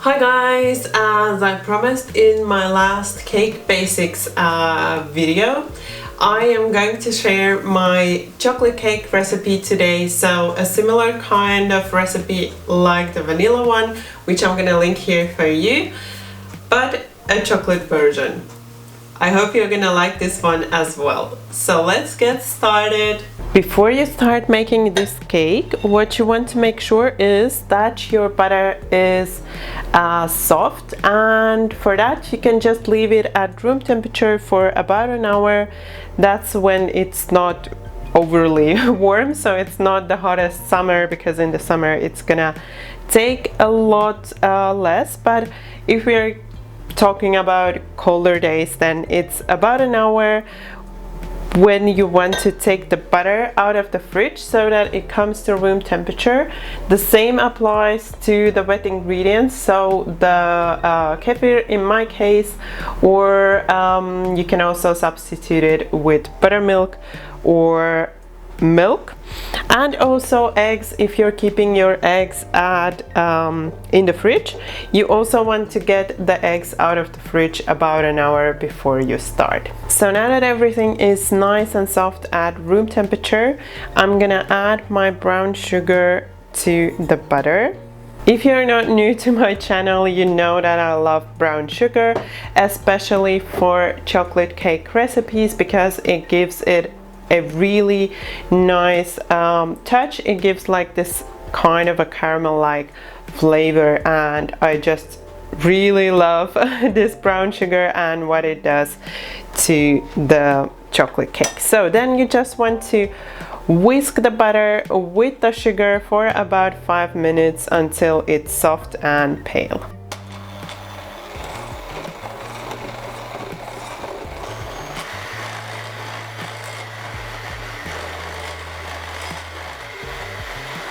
Hi guys, as I promised in my last cake basics video, I am going to share my chocolate cake recipe today. So a similar kind of recipe like the vanilla one, which I'm gonna link here for you, but a chocolate version. I hope you're gonna like this one as well. So let's get started. Before you start making this cake, what you want to make sure is that your butter is soft, and for that you can just leave it at room temperature for about an hour. That's when it's not overly warm, so it's not the hottest summer, because in the summer it's gonna take a lot less, but if we're talking about colder days, then it's about an hour when you want to take the butter out of the fridge so that it comes to room temperature. The same applies to the wet ingredients, so the kefir in my case, or you can also substitute it with buttermilk or milk, and also eggs. If you're keeping your eggs at in the fridge, you also want to get the eggs out of the fridge about an hour before you start. So now that everything is nice and soft at room temperature, I'm gonna add my brown sugar to the butter. If you're not new to my channel, you know that I love brown sugar, especially for chocolate cake recipes, because it gives it a really nice touch. It gives like this kind of a caramel-like flavor, and I just really love this brown sugar and what it does to the chocolate cake. So then you just want to whisk the butter with the sugar for about 5 minutes until it's soft and pale.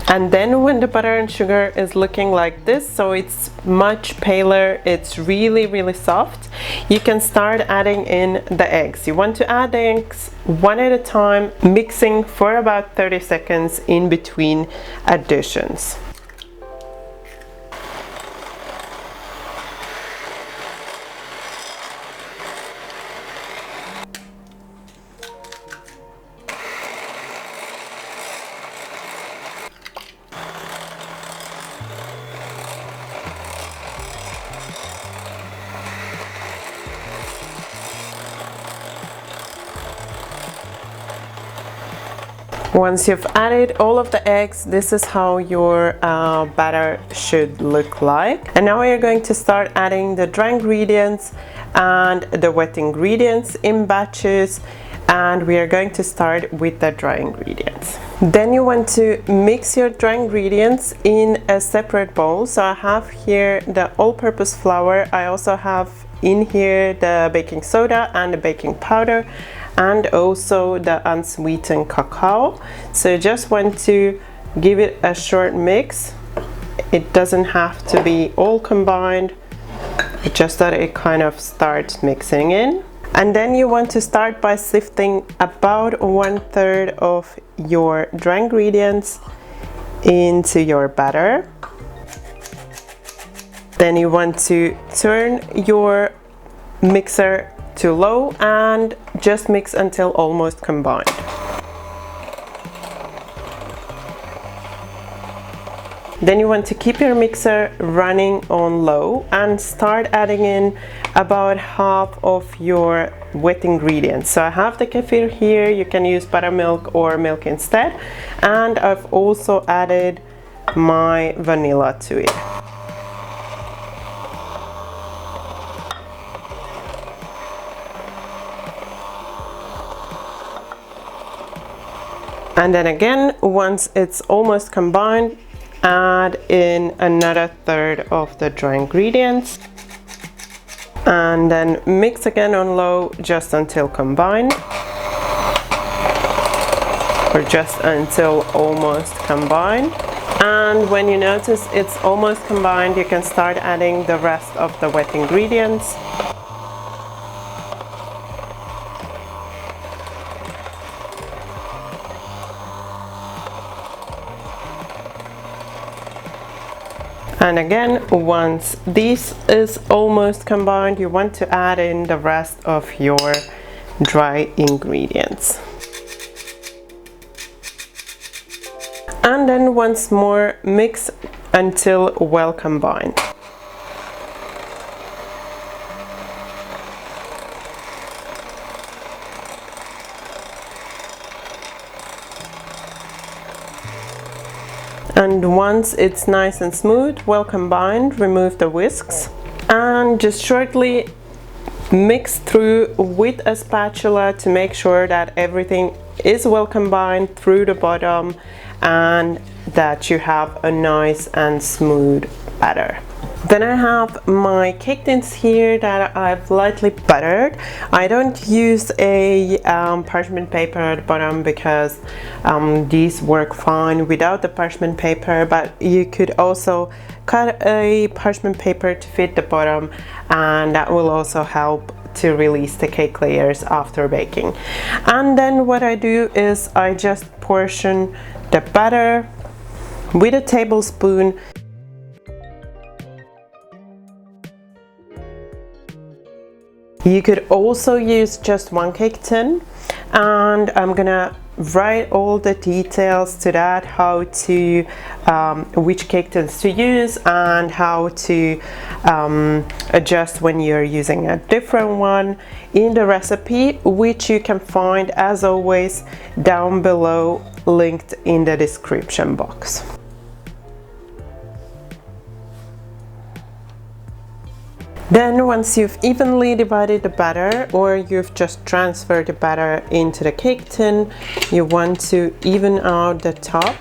And then when the butter and sugar is looking like this, so it's much paler, it's really soft, you can start adding in the eggs. You want to add the eggs one at a time, mixing for about 30 seconds in between additions. Once you've added all of the eggs, this is how your batter should look like. And now we are going to start adding the dry ingredients and the wet ingredients in batches, and we are going to start with the dry ingredients. Then you want to mix your dry ingredients in a separate bowl. So I have here the all-purpose flour. I also have in here the baking soda and the baking powder, and also the unsweetened cacao. So you just want to give it a short mix. It doesn't have to be all combined, just that it kind of starts mixing in. And then you want to start by sifting about 1/3 of your dry ingredients into your batter. Then you want to turn your mixer to low and just mix until almost combined. Then you want to keep your mixer running on low and start adding in about half of your wet ingredients. So I have the kefir here, you can use buttermilk or milk instead, and I've also added my vanilla to it. And then again, once it's almost combined, add in another 1/3 of the dry ingredients, and then mix again on low just until combined, or just until almost combined. And when you notice it's almost combined, you can start adding the rest of the wet ingredients. And again, once this is almost combined, you want to add in the rest of your dry ingredients. And then once more mix until well combined. And once it's nice and smooth, well combined, remove the whisks and just shortly mix through with a spatula to make sure that everything is well combined through the bottom and that you have a nice and smooth batter. Then I have my cake tins here that I've lightly buttered. I don't use a parchment paper at the bottom because these work fine without the parchment paper, but you could also cut a parchment paper to fit the bottom, and that will also help to release the cake layers after baking. And then what I do is I just portion the batter with a tablespoon. You could also use just one cake tin, and I'm gonna write all the details to that, how to which cake tins to use and how to adjust when you're using a different one in the recipe, which you can find as always down below, linked in the description box. Then once you've evenly divided the batter, or you've just transferred the batter into the cake tin, you want to even out the top.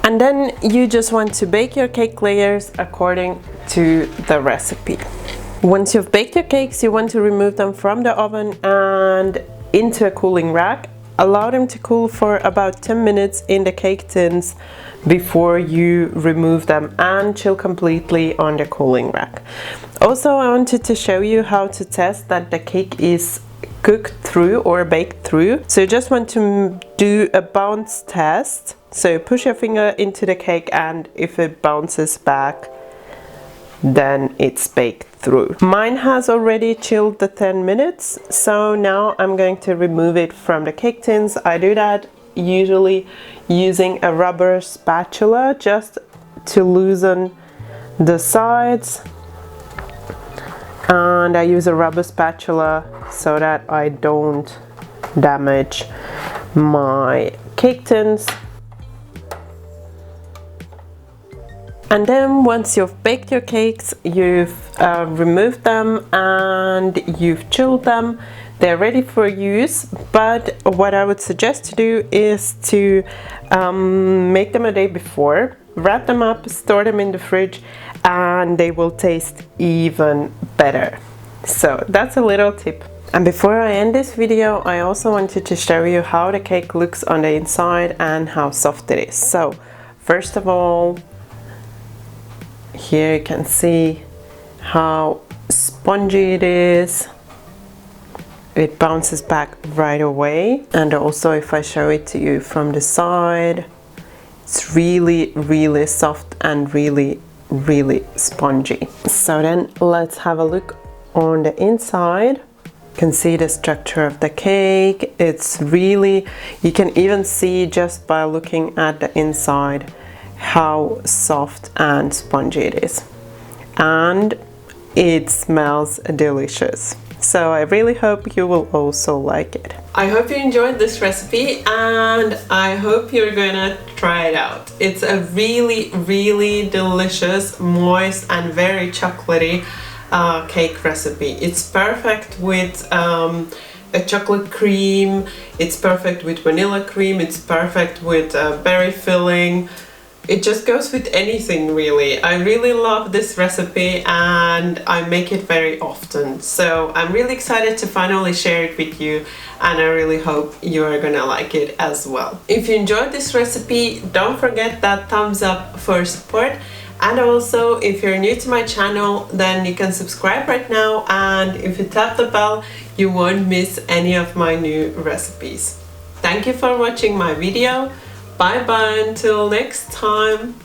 And then you just want to bake your cake layers according to the recipe. Once you've baked your cakes, you want to remove them from the oven and into a cooling rack. Allow them to cool for about 10 minutes in the cake tins before you remove them, and chill completely on the cooling rack. Also, I wanted to show you how to test that the cake is cooked through or baked through. So you just want to do a bounce test. So push your finger into the cake, and if it bounces back, then it's baked through. Mine has already chilled the 10 minutes, so now I'm going to remove it from the cake tins. I do that usually using a rubber spatula just to loosen the sides, and I use a rubber spatula so that I don't damage my cake tins. And then once you've baked your cakes, you've removed them and you've chilled them, they're ready for use. But what I would suggest to do is to make them a day before, wrap them up, store them in the fridge, and they will taste even better. So that's a little tip. And before I end this video, I also wanted to show you how the cake looks on the inside and how soft it is. So first of all, here you can see how spongy it is. It bounces back right away. And also, if I show it to you from the side, it's really soft and really spongy. So then let's have a look on the inside. You can see the structure of the cake. It's really, you can even see just by looking at the inside how soft and spongy it is, and it smells delicious. So I really hope you will also like it. I hope you enjoyed this recipe, and I hope you're gonna try it out. It's a really delicious, moist and very chocolatey cake recipe. It's perfect with a chocolate cream, it's perfect with vanilla cream, it's perfect with berry filling. It just goes with anything really. I really love this recipe and I make it very often. So I'm really excited to finally share it with you, and I really hope you are gonna like it as well. If you enjoyed this recipe, don't forget that thumbs up for support. And also, if you're new to my channel, then you can subscribe right now, and if you tap the bell, you won't miss any of my new recipes. Thank you for watching my video. Bye bye until next time.